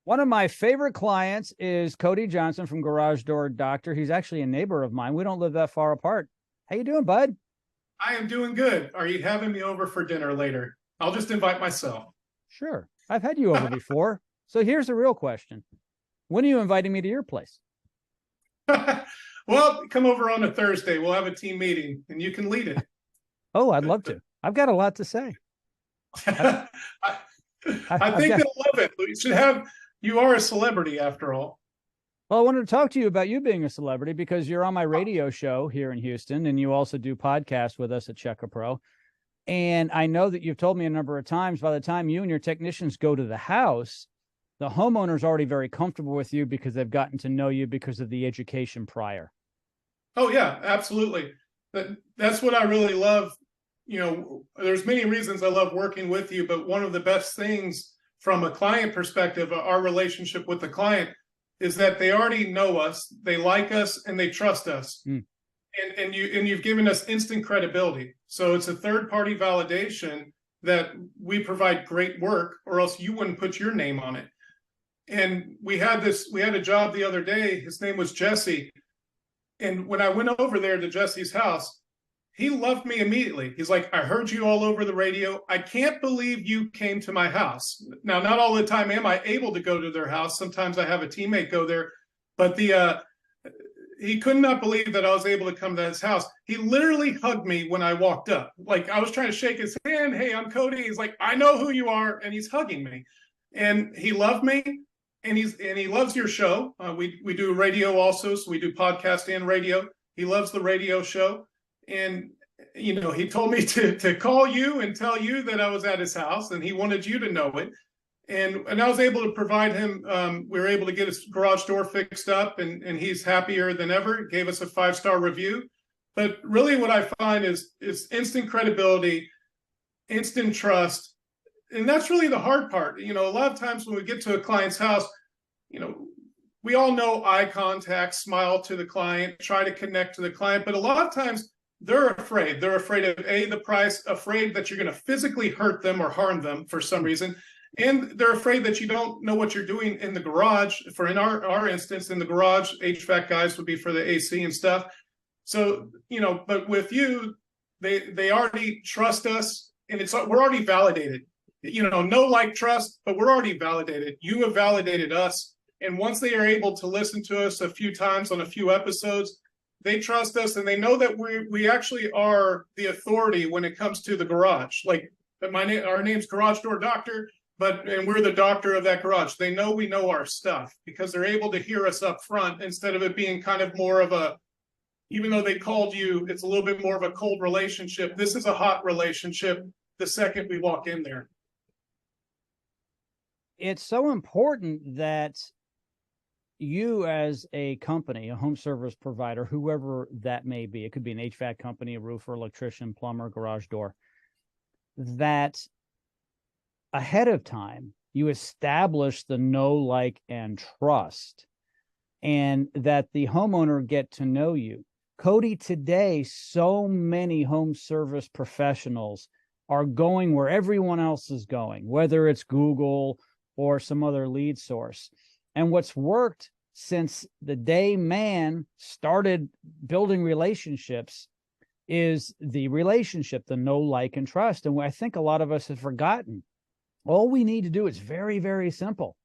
One of my favorite clients is Cody Johnson from Garage Door Doctor. He's actually a neighbor of mine. We don't live that far apart. How you doing, bud? I am doing good. Are you having me over for dinner later? I'll just invite myself. Sure. I've had you over before. So here's the real question. When are you inviting me to your place? Well, come over on a Thursday. We'll have a team meeting and you can lead it. Oh, I'd love to. I've got a lot to say. I, I think they'll love it. We should have, you are a celebrity after all. Well, I wanted to talk to you about you being a celebrity because you're on my radio show here in Houston, and you also do podcasts with us at Checker Pro. And I know that you've told me a number of times, by the time you and your technicians go to the house, the homeowner's already very comfortable with you because they've gotten to know you because of the education prior. Oh, yeah, absolutely. That's what I really love. You know, there's many reasons I love working with you, but one of the best things from a client perspective, our relationship with the client, is that they already know us, they like us, and they trust us. And you've given us instant credibility. So it's a third-party validation that we provide great work, or else you wouldn't put your name on it. And we had a job the other day. His name was Jesse. And when I went over there to Jesse's house, he loved me immediately. He's like, I heard you all over the radio. I can't believe you came to my house. Now, not all the time am I able to go to their house. Sometimes I have a teammate go there, but he could not believe that I was able to come to his house. He literally hugged me when I walked up. Like, I was trying to shake his hand. Hey, I'm Cody. He's like, I know who you are. And he's hugging me. And he loved me. And he loves your show. We do radio also. So we do podcast and radio. He loves the radio show. And, you know, he told me to call you and tell you that I was at his house and he wanted you to know it. And I was able to provide him, we were able to get his garage door fixed up and he's happier than ever. Gave us a 5-star review. But really what I find is instant credibility, instant trust. And that's really the hard part. You know, a lot of times when we get to a client's house, you know, we all know eye contact, smile to the client, try to connect to the client. But a lot of times they're afraid. They're afraid of the price, afraid that you're going to physically hurt them or harm them for some reason. And they're afraid that you don't know what you're doing in the garage. For in our instance, in the garage, HVAC guys would be for the AC and stuff. So, you know, but with you, they already trust us and we're already validated. You know, no like trust, but we're already validated. You have validated us. And once they are able to listen to us a few times on a few episodes, they trust us and they know that we actually are the authority when it comes to the garage. Like our name's Garage Door Doctor, and we're the doctor of that garage. They know we know our stuff because they're able to hear us up front instead of it being kind of more of even though they called you, it's a little bit more of a cold relationship. This is a hot relationship the second we walk in there. It's so important that you as a company, a home service provider, whoever that may be, it could be an HVAC company, a roofer, electrician, plumber, garage door, that ahead of time you establish the know, like, and trust, and that the homeowner get to know you. Cody, today, so many home service professionals are going where everyone else is going, whether it's Google or some other lead source. And what's worked since the day man started building relationships is the relationship, the know, like, and trust. And I think a lot of us have forgotten. All we need to do is very, very simple,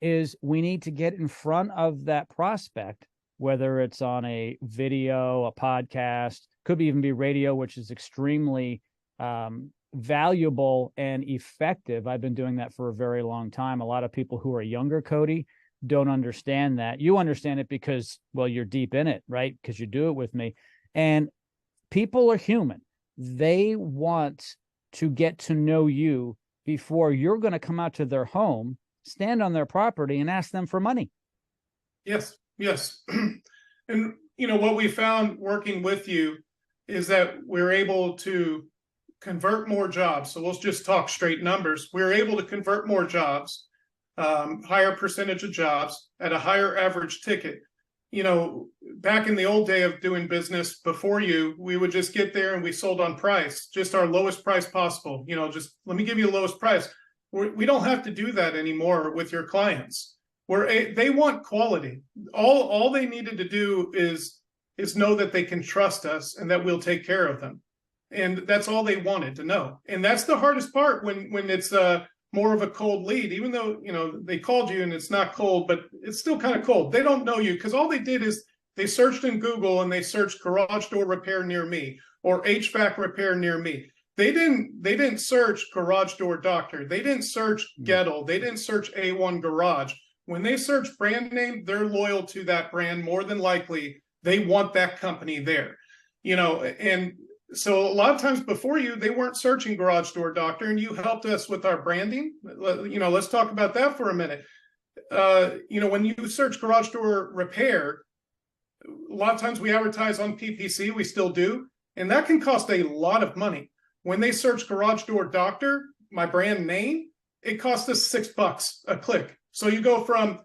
is we need to get in front of that prospect, whether it's on a video, a podcast, could even be radio, which is extremely valuable and effective. I've been doing that for a very long time. A lot of people who are younger, Cody, don't understand that. You understand it because, well, you're deep in it, right? Because you do it with me. And people are human. They want to get to know you before you're going to come out to their home, stand on their property, and ask them for money. Yes. And, you know, what we found working with you is that we're able to convert more jobs. So we'll just talk straight numbers. We're able to convert more jobs, higher percentage of jobs at a higher average ticket. You know, back in the old day of doing business before you, we would just get there and we sold on price, just our lowest price possible. You know, just let me give you the lowest price. We don't have to do that anymore with your clients. They want quality. All they needed to do is know that they can trust us and that we'll take care of them. And that's all they wanted to know. And that's the hardest part when it's more of a cold lead, even though, you know, they called you and it's not cold, but it's still kind of cold. They don't know you because all they did is they searched in Google and they searched garage door repair near me or HVAC repair near me. They didn't search garage door doctor. They didn't search Gettle. They didn't search A1 Garage. When they search brand name, they're loyal to that brand. More than likely, they want that company there, you know. And so a lot of times before you, they weren't searching garage door doctor, and you helped us with our branding. You know, let's talk about that for a minute. You know, when you search garage door repair, a lot of times we advertise on PPC, we still do, and that can cost a lot of money. When they search garage door doctor, my brand name, it costs us $6 a click. So you go from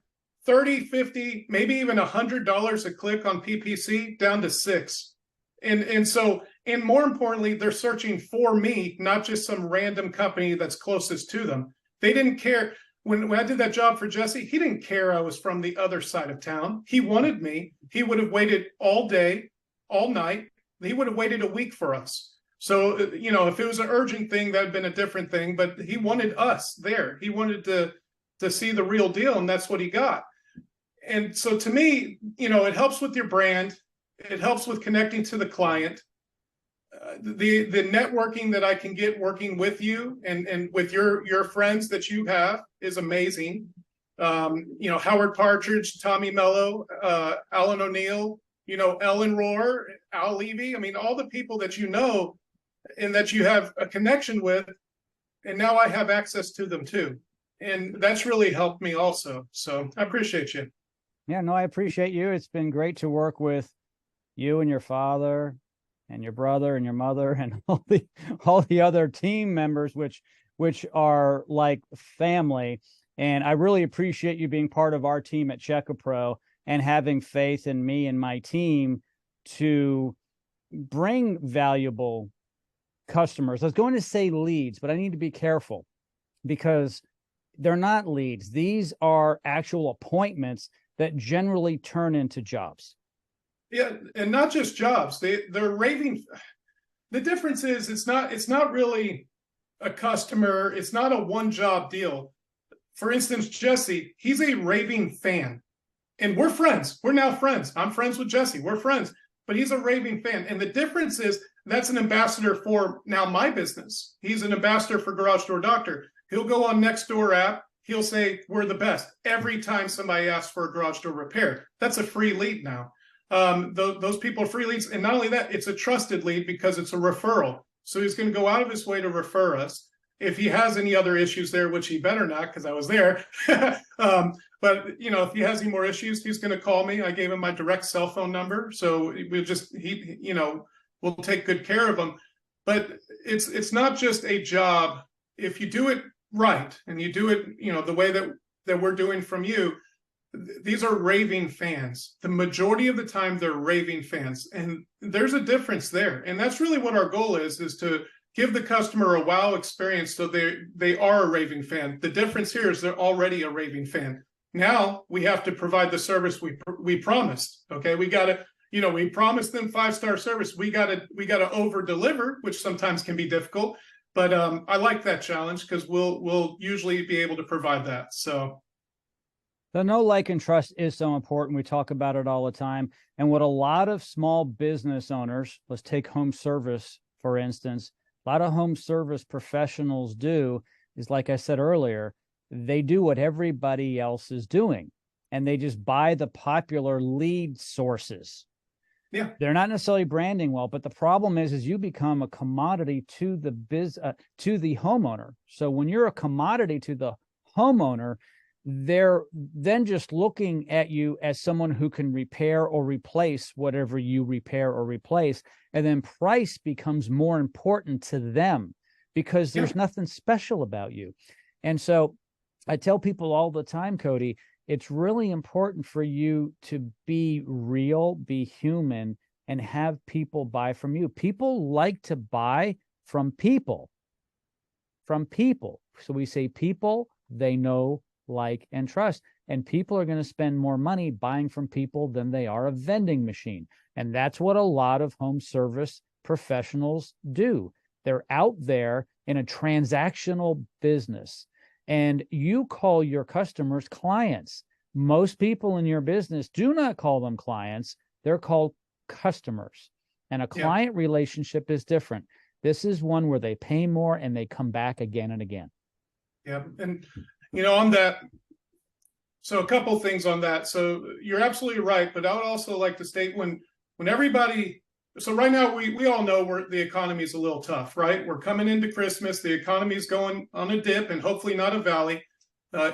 30, 50, maybe even $100 a click on PPC down to $6. And more importantly, they're searching for me, not just some random company that's closest to them. They didn't care. When I did that job for Jesse, he didn't care I was from the other side of town. He wanted me. He would have waited all day, all night. He would have waited a week for us. So, you know, if it was an urgent thing, that'd been a different thing, but he wanted us there. He wanted to see the real deal, and that's what he got. And so to me, you know, it helps with your brand. It helps with connecting to the client. The networking that I can get working with you and with your friends that you have is amazing. You know, Howard Partridge, Tommy Mello, Alan O'Neill, you know, Ellen Rohr, Al Levy. I mean, all the people that you know and that you have a connection with, and now I have access to them too. And that's really helped me also. So I appreciate you. Yeah, no, I appreciate you. It's been great to work with you and your father and your brother and your mother and all the other team members, which are like family. And I really appreciate you being part of our team at Checkapro and having faith in me and my team to bring valuable customers. I was going to say leads, but I need to be careful because they're not leads. These are actual appointments that generally turn into jobs. Yeah, and not just jobs. They're raving. The difference is it's not really a customer. It's not a one job deal. For instance, Jesse, he's a raving fan, and we're friends. We're now friends. I'm friends with Jesse. We're friends, but he's a raving fan. And the difference is that's an ambassador for now my business. He's an ambassador for Garage Door Doctor. He'll go on Nextdoor app. He'll say, we're the best. Every time somebody asks for a garage door repair, that's a free lead now. Those people are free leads. And not only that, it's a trusted lead because it's a referral. So he's going to go out of his way to refer us. If he has any other issues there, which he better not, because I was there. But, you know, if he has any more issues, he's going to call me. I gave him my direct cell phone number. So we'll take good care of him. But it's not just a job. If you do it right and you do it, you know, the way that we're doing from you, these are raving fans. The majority of the time they're raving fans, and there's a difference there. And that's really what our goal is to give the customer a wow experience so they are a raving fan. The difference here is they're already a raving fan. Now we have to provide the service we promised. Okay, we got to, you know, we promised them 5-star service. We got to over deliver, which sometimes can be difficult. But I like that challenge because we'll usually be able to provide that. So the know, like, and trust is so important. We talk about it all the time. And what a lot of small business owners, let's take home service, for instance, a lot of home service professionals do is, like I said earlier, they do what everybody else is doing. And they just buy the popular lead sources. Yeah, they're not necessarily branding well, but the problem is you become a commodity to the to the homeowner. So when you're a commodity to the homeowner, they're then just looking at you as someone who can repair or replace whatever you repair or replace. And then price becomes more important to them because there's nothing special about you. And so I tell people all the time, Cody, it's really important for you to be real, be human, and have people buy from you. People like to buy from people. from people. So we say people they know, like, and trust. And people are going to spend more money buying from people than they are a vending machine. And that's what a lot of home service professionals do. They're out there in a transactional business, and you call your customers clients. Most people in your business do not call them clients. They're called customers. And a client relationship is different. This is one where they pay more and they come back again and again. Yeah. And, on that, so a couple things on that. So you're absolutely right. But I would also like to state when everybody, so right now we all know the economy is a little tough, right? We're coming into Christmas. The economy is going on a dip and hopefully not a valley.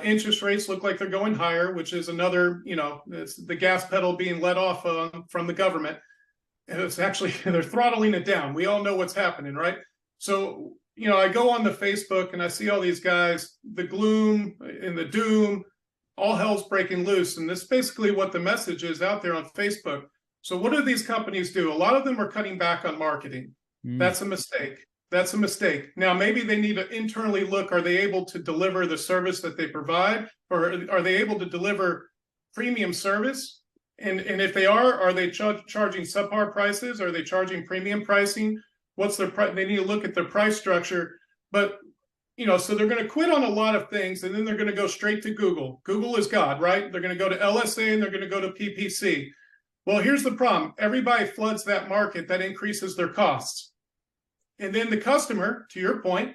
Interest rates look like they're going higher, which is another, it's the gas pedal being let off from the government. And it's actually, they're throttling it down. We all know what's happening, right? So, I go on the Facebook and I see all these guys, the gloom and the doom, all hell's breaking loose. And this is basically what the message is out there on Facebook. So what do these companies do? A lot of them are cutting back on marketing. That's a mistake. That's a mistake. Now, maybe they need to internally look, are they able to deliver the service that they provide? Or are they able to deliver premium service? And if they are they charging subpar prices? Are they charging premium pricing? What's their price? They need to look at their price structure. But, so they're going to quit on a lot of things, and then they're going to go straight to Google. Google is God, right? They're going to go to LSA and they're going to go to PPC. Well, here's the problem. Everybody floods that market. That increases their costs. And then the customer, to your point,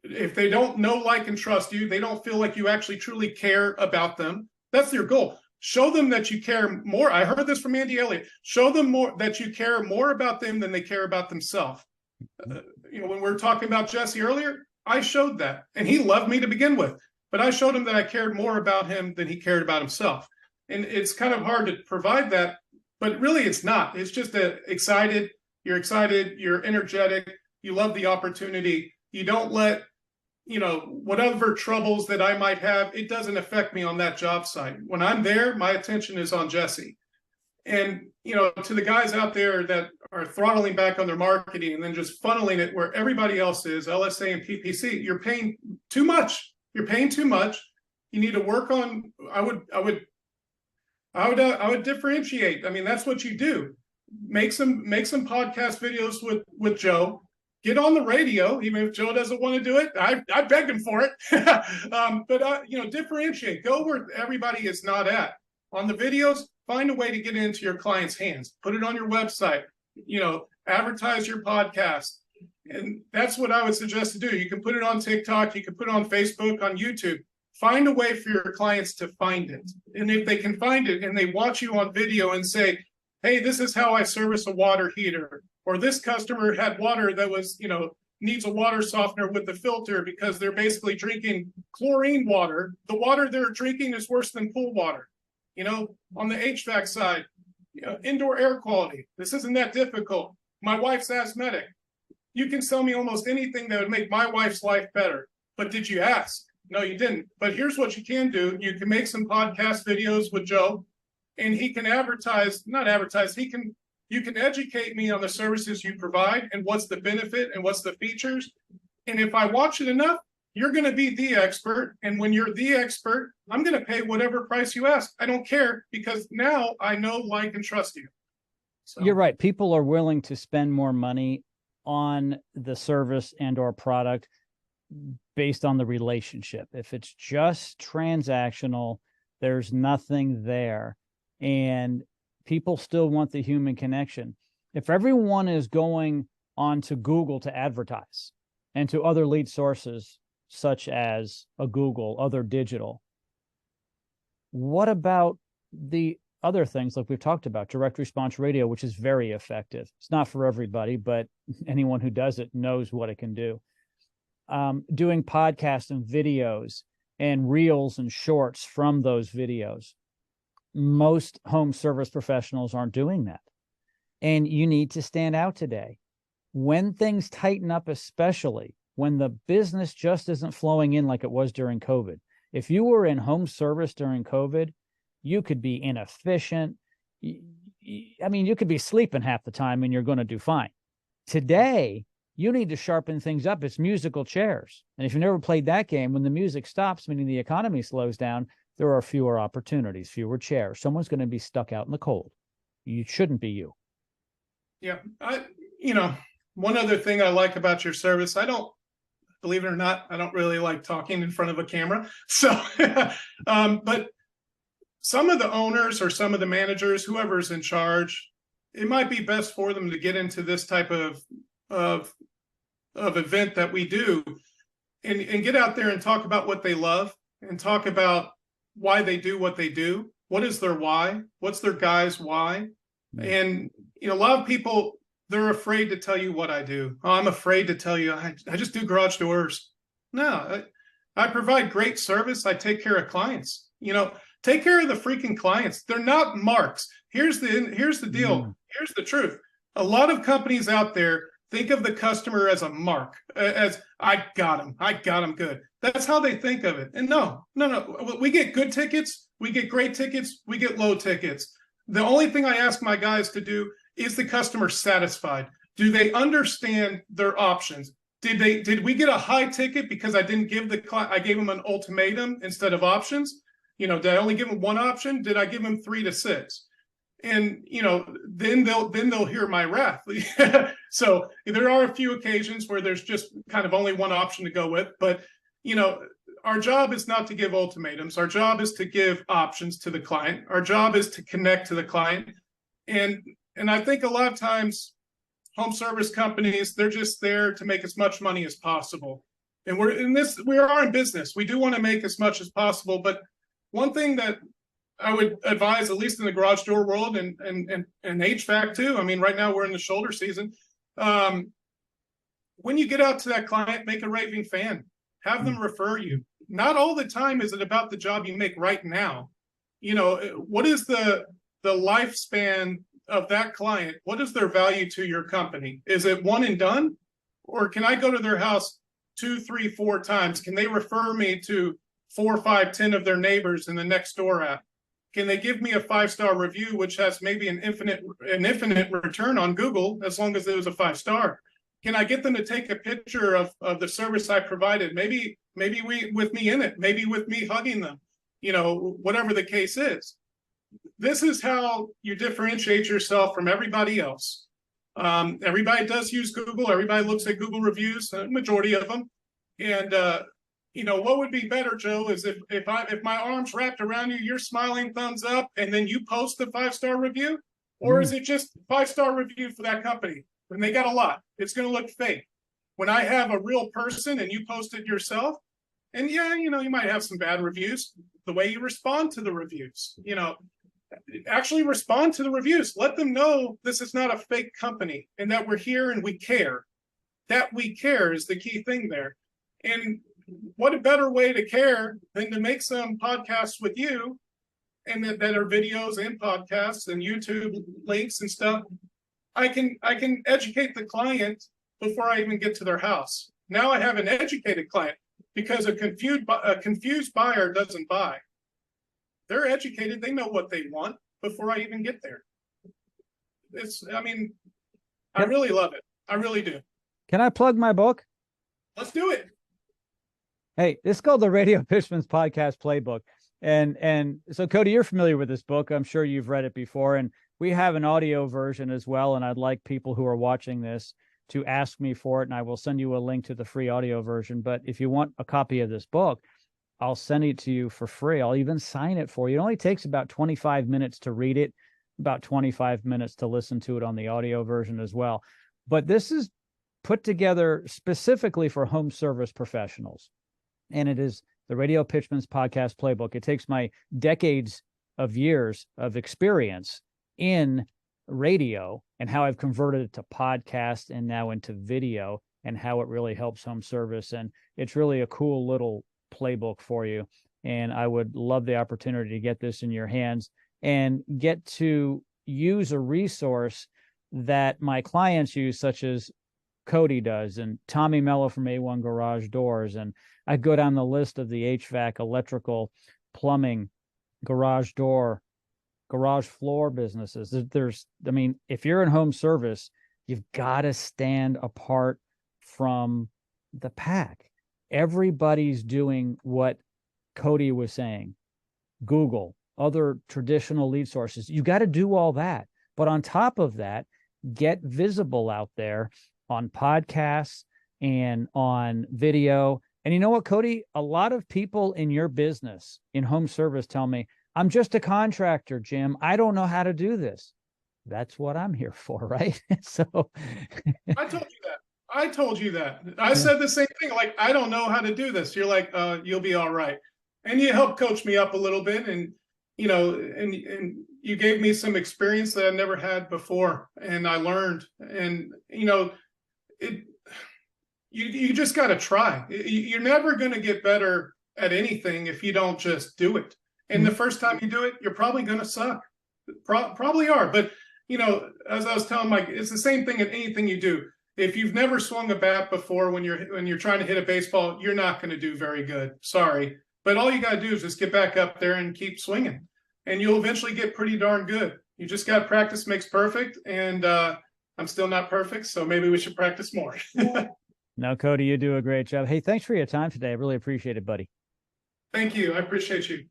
if they don't know, like, and trust you, they don't feel like you actually truly care about them. That's your goal. Show them that you care more. I heard this from Andy Elliott. Show them more that you care more about them than they care about themselves. When we were talking about Jesse earlier, I showed that, and he loved me to begin with. But I showed him that I cared more about him than he cared about himself. And it's kind of hard to provide that, but really it's not. It's just excited. You're energetic. You love the opportunity. You don't let, whatever troubles that I might have, it doesn't affect me on that job site. When I'm there, my attention is on Jesse. And, to the guys out there that are throttling back on their marketing and then just funneling it where everybody else is, LSA and PPC, you're paying too much. You're paying too much. You need to work on, I would differentiate. I mean, that's what you do. Make some podcast videos with Joe. Get on the radio, even if Joe doesn't want to do it. I begged him for it. But differentiate. Go where everybody is not at. On the videos, find a way to get it into your client's hands. Put it on your website. Advertise your podcast. And that's what I would suggest to do. You can put it on TikTok. You can put it on Facebook, on YouTube. Find a way for your clients to find it. And if they can find it and they watch you on video and say, hey, this is how I service a water heater, or this customer had water that was, needs a water softener with the filter because they're basically drinking chlorine water. The water they're drinking is worse than pool water. On the HVAC side, indoor air quality. This isn't that difficult. My wife's asthmatic. You can sell me almost anything that would make my wife's life better. But did you ask? No, you didn't. But here's what you can do. You can make some podcast videos with Joe, and he can you can educate me on the services you provide and what's the benefit and what's the features. And if I watch it enough, you're going to be the expert. And when you're the expert, I'm going to pay whatever price you ask. I don't care, because now I know, like, and trust you. So. You're right. People are willing to spend more money on the service and or product based on the relationship. If it's just transactional, there's nothing there. And people still want the human connection. If everyone is going on to Google to advertise and to other lead sources, such as a Google, other digital, what about the other things like we've talked about, direct response radio, which is very effective? It's not for everybody, but anyone who does it knows what it can do. Doing podcasts and videos and reels and shorts from those videos. Most home service professionals aren't doing that. And you need to stand out today. When things tighten up, especially when the business just isn't flowing in like it was during COVID. If you were in home service during COVID, you could be inefficient. You could be sleeping half the time and you're going to do fine. Today, you need to sharpen things up. It's musical chairs. And if you never played that game, when the music stops, meaning the economy slows down, there are fewer opportunities, fewer chairs. Someone's going to be stuck out in the cold. You shouldn't be you. Yeah. One other thing I like about your service, believe it or not, I don't really like talking in front of a camera. So, but some of the owners or some of the managers, whoever's in charge, it might be best for them to get into this type of event that we do and get out there and talk about what they love and talk about why they do what they do. What is their why? What's their guy's why? And, a lot of people, they're afraid to tell you what I do. Oh, I'm afraid to tell you I just do garage doors. No, I provide great service. I take care of clients. Take care of the freaking clients. They're not marks. Here's the deal. Here's the truth. A lot of companies out there think of the customer as a mark, as I got him good. That's how they think of it. And no. We get good tickets. We get great tickets. We get low tickets. The only thing I ask my guys to do is the customer satisfied? Do they understand their options? Did we get a high ticket because I didn't give I gave them an ultimatum instead of options? Did I only give them one option? Did I give them 3 to 6? And then they'll hear my wrath. So there are a few occasions where there's just kind of only one option to go with, but our job is not to give ultimatums. Our job is to give options to the client. Our job is to connect to the client. And I think a lot of times home service companies, they're just there to make as much money as possible. And we are in business. We do want to make as much as possible. But one thing that I would advise, at least in the garage door world and HVAC too, I mean, right now we're in the shoulder season. When you get out to that client, make a raving fan. Have them refer you. Not all the time is it about the job you make right now. What is the lifespan of that client? What is their value to your company? Is it one and done? Or can I go to their house 2, 3, 4 times? Can they refer me to 4, 5, 10 of their neighbors in the next door app? Can they give me a 5-star review, which has maybe an infinite return on Google, as long as it was a 5-star? Can I get them to take a picture of the service I provided? Maybe with me in it, maybe with me hugging them, whatever the case is. This is how you differentiate yourself from everybody else. Everybody does use Google. Everybody looks at Google reviews, a majority of them. And, what would be better, Joe, is if my arm's wrapped around you, you're smiling, thumbs up, and then you post the 5-star review? Or is it just 5-star review for that company? When they got a lot, it's going to look fake. When I have a real person and you post it yourself, and you might have some bad reviews, the way you respond to the reviews, actually respond to the reviews. Let them know this is not a fake company and that we're here and we care. That we care is the key thing there. And what a better way to care than to make some podcasts with you and that are videos and podcasts and YouTube links and stuff. I can educate the client before I even get to their house. Now I have an educated client because a confused buyer doesn't buy. They're educated. They know what they want before I even get there. I really love it. I really do. Can I plug my book? Let's do it. Hey, it's called the Radio Pitchman's Podcast Playbook. And so, Cody, you're familiar with this book. I'm sure you've read it before. And we have an audio version as well. And I'd like people who are watching this to ask me for it. And I will send you a link to the free audio version. But if you want a copy of this book, I'll send it to you for free. I'll even sign it for you. It only takes about 25 minutes to read it, about 25 minutes to listen to it on the audio version as well. But this is put together specifically for home service professionals. And it is the Radio Pitchman's Podcast Playbook. It takes my decades of years of experience in radio and how I've converted it to podcast and now into video and how it really helps home service. And it's really a cool little playbook for you. And I would love the opportunity to get this in your hands and get to use a resource that my clients use, such as Cody does and Tommy Mello from A1 Garage Doors. And I go down the list of the HVAC, electrical, plumbing, garage door, garage floor businesses. If you're in home service, you've got to stand apart from the pack. Everybody's doing what Cody was saying. Google, other traditional lead sources. You got to do all that. But on top of that, get visible out there on podcasts and on video. And you know what, Cody? A lot of people in your business, in home service, tell me, I'm just a contractor, Jim. I don't know how to do this. That's what I'm here for, right? So I told you that. I told you that. I said the same thing. Like, I don't know how to do this. You're like, you'll be all right. And you helped coach me up a little bit, and and you gave me some experience that I never had before, and I learned. And it you just got to try. You're never going to get better at anything if you don't just do it. And the first time you do it, you're probably going to suck. Probably are. But as I was telling Mike, it's the same thing in anything you do. If you've never swung a bat before, when you're trying to hit a baseball, you're not going to do very good. Sorry. But all you got to do is just get back up there and keep swinging, and you'll eventually get pretty darn good. You just got practice makes perfect, and I'm still not perfect, so maybe we should practice more. No, Cody, you do a great job. Hey, thanks for your time today. I really appreciate it, buddy. Thank you. I appreciate you.